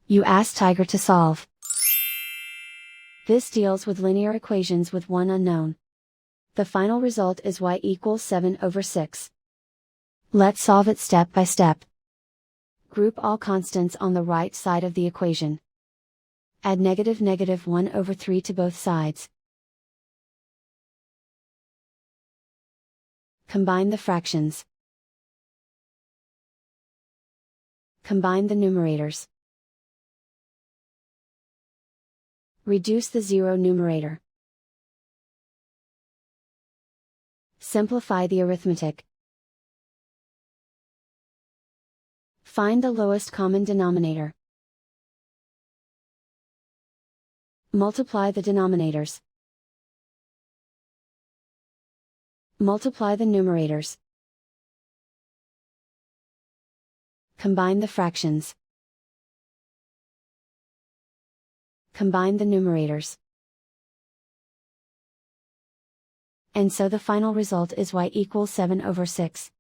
You ask Tiger to solve. This deals with linear equations with one unknown. The final result is y equals 7/6. Let's solve it step by step. Group all constants on the right side of the equation. Add -(-1/3) to both sides. Combine the fractions. Combine the numerators. Reduce the zero numerator. Simplify the arithmetic. Find the lowest common denominator. Multiply the denominators. Multiply the numerators. Combine the fractions. Combine the numerators. And so the final result is y equals 7/6.